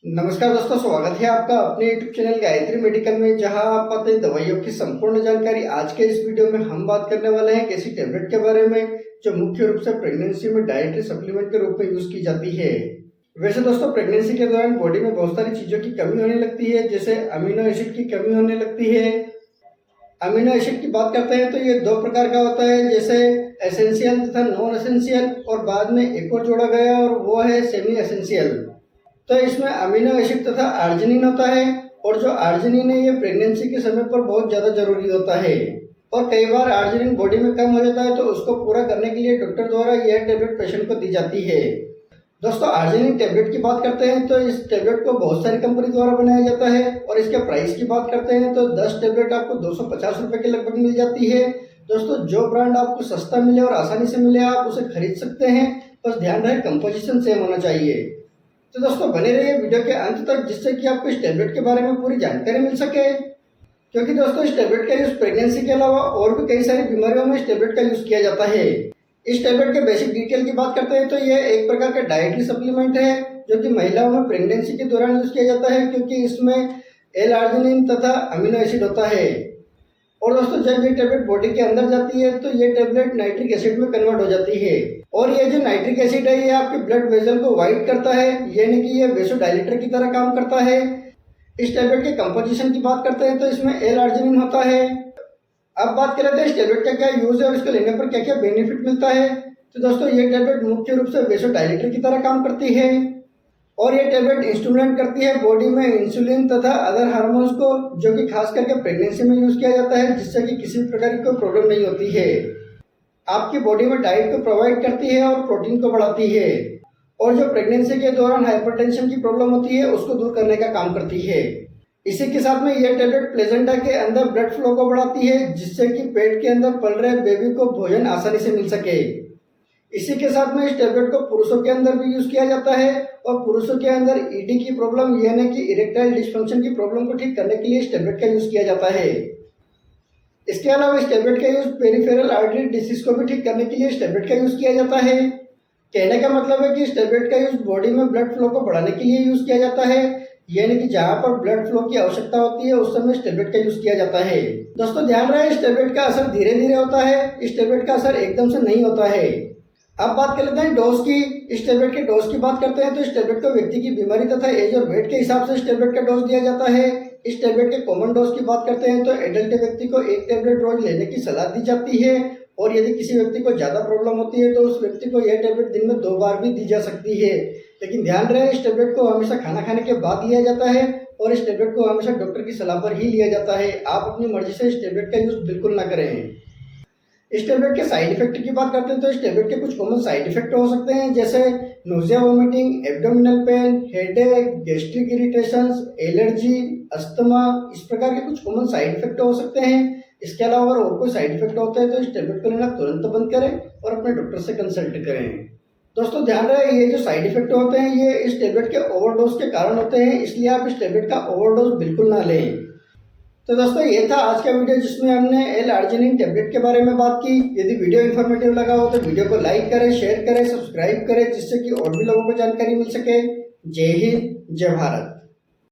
नमस्कार दोस्तों, स्वागत है आपका अपने YouTube चैनल गायत्री मेडिकल में, जहां आप पाते हैं दवाइयों की संपूर्ण जानकारी। आज के इस वीडियो में हम बात करने वाले हैं ऐसी टैबलेट के बारे में जो मुख्य रूप से प्रेगनेंसी में डाइटरी सप्लीमेंट के रूप में यूज की जाती है। वैसे दोस्तों, प्रेगनेंसी के दौरान बॉडी में बहुत सारी चीजों की कमी होने लगती है, जैसे अमीनो एसिड की कमी होने लगती है। अमीनो एसिड की बात करते हैं तो ये दो प्रकार का होता है, जैसे एसेंशियल तथा नॉन एसेंशियल, और बाद में एक और जोड़ा गया और वो है सेमी एसेंशियल। तो इसमें अमीनो एसिड तथा आर्जिनिन होता है, और जो आर्जिनिन है ये प्रेगनेंसी के समय पर बहुत ज़्यादा जरूरी होता है। और कई बार आर्जिनिन बॉडी में कम हो जाता है, तो उसको पूरा करने के लिए डॉक्टर द्वारा यह टेबलेट पेशेंट को दी जाती है। दोस्तों, आर्जिनिन टेबलेट की बात करते हैं तो इस टेबलेट को बहुत सारी कंपनी द्वारा बनाया जाता है, और इसके प्राइस की बात करते हैं तो 10 टेबलेट आपको 250 रुपये के लगभग मिल जाती है। दोस्तों, जो ब्रांड आपको सस्ता मिले और आसानी से मिले आप उसे खरीद सकते हैं, बस ध्यान रहे कंपोजिशन सेम होना चाहिए। तो दोस्तों, बने रहिए वीडियो के अंत तक, जिससे कि आपको इस टैबलेट के बारे में पूरी जानकारी मिल सके। क्योंकि दोस्तों, इस टैबलेट का यूज प्रेगनेंसी के अलावा और भी कई सारी बीमारियों में इस टैबलेट का यूज किया जाता है। इस टैबलेट के बेसिक डिटेल की बात करते हैं तो यह एक प्रकार का डाइटरी सप्लीमेंट है, जो कि महिलाओं में प्रेगनेंसी के दौरान यूज किया जाता है, क्योंकि इसमें एल-आर्जिनिन तथा अमीनो एसिड होता है। और दोस्तों, जब ये टैबलेट बॉडी के अंदर जाती है तो ये टैबलेट नाइट्रिक एसिड में कन्वर्ट हो जाती है, और ये जो नाइट्रिक एसिड है ये आपके ब्लड वेसल को वाइट करता है, यानी कि ये वेसोडाइलेटर की तरह काम करता है। इस टैबलेट के कंपोजिशन की बात करते हैं तो इसमें एल-आर्जिनिन होता है। अब बात करें तो इस टैबलेट का क्या यूज है और इसको लेने पर क्या क्या बेनिफिट मिलता है। तो दोस्तों, ये टैबलेट मुख्य रूप से वेसोडाइलेटर की तरह काम करती है, और ये टैबलेट स्टिमुलेट करती है बॉडी में इंसुलिन तथा अदर हार्मोन्स को, जो कि खास करके प्रेगनेंसी में यूज किया जाता है, जिससे कि किसी भी प्रकार की कोई प्रॉब्लम नहीं होती है। आपकी बॉडी में डाइट को प्रोवाइड करती है और प्रोटीन को बढ़ाती है, और जो प्रेगनेंसी के दौरान हाइपरटेंशन की प्रॉब्लम होती है उसको दूर करने का काम करती है। इसी के साथ में यह टैबलेट प्लेसेंटा के अंदर ब्लड फ्लो को बढ़ाती है, जिससे कि पेट के अंदर पल रहे बेबी को भोजन आसानी से मिल सके। इसी के साथ में इस टैबलेट को पुरुषों के अंदर भी यूज किया जाता है, और पुरुषों के अंदर ईडी की प्रॉब्लम यानी कि इरेक्टाइल डिस्फंक्शन की प्रॉब्लम को ठीक करने के लिए इस टैबलेट का यूज किया जाता है। इसके अलावा इस टैबलेट का यूज पेरिफेरल आर्टरी डिसीज को भी ठीक करने के लिए इस टैबलेट का यूज किया जाता है। कहने का मतलब है कि इस टैबलेट का यूज बॉडी में ब्लड फ्लो को बढ़ाने के लिए यूज किया जाता है, यानी कि जहां पर ब्लड फ्लो की आवश्यकता होती है उस समय इस टैबलेट का यूज किया जाता है। दोस्तों, ध्यान रहे इस टैबलेट का असर धीरे धीरे होता है, इस टैबलेट का असर एकदम से नहीं होता है। अब बात कर लेते हैं डोज की। इस टैबलेट के डोज की बात करते हैं तो इस टैबलेट को व्यक्ति की बीमारी तथा एज और वेट के हिसाब से इस टैबलेट का डोज दिया जाता है। इस टैबलेट के कॉमन डोज की बात करते हैं तो एडल्ट व्यक्ति को 1 टैबलेट रोज लेने की सलाह दी जाती है, और यदि किसी व्यक्ति को ज्यादा प्रॉब्लम होती है तो उस व्यक्ति को यह टैबलेट दिन में 2 बार भी दी जा सकती है। लेकिन ध्यान रहे इस टैबलेट को हमेशा खाना खाने के बाद लिया जाता है, और इस टैबलेट को हमेशा डॉक्टर की सलाह पर ही लिया जाता है। आप अपनी मर्जी से इस टैबलेट का यूज बिल्कुल ना करें। इस टैबलेट के साइड इफेक्ट की बात करते हैं तो इस टैबलेट के कुछ कॉमन साइड इफेक्ट हो सकते हैं, जैसे nausea, vomiting, abdominal pain, headache, gastric irritations, allergy, asthma, इस प्रकार के कुछ कॉमन साइड इफेक्ट हो सकते हैं। इसके अलावा अगर और कोई साइड इफेक्ट होता है तो इस टैबलेट को लेना तुरंत बंद करें और अपने डॉक्टर से कंसल्ट करें। दोस्तों, ध्यान रहे ये जो साइड इफेक्ट होते हैं ये इस टैबलेट के ओवरडोज के कारण होते हैं, इसलिए आप इस टैबलेट का ओवरडोज बिल्कुल ना लें। तो दोस्तों, ये था आज का वीडियो जिसमें हमने एल-आर्जिनिन टैबलेट के बारे में बात की। यदि वीडियो इन्फॉर्मेटिव लगा हो तो वीडियो को लाइक करें, शेयर करें, सब्सक्राइब करें, जिससे कि और भी लोगों को जानकारी मिल सके। जय हिंद, जय भारत।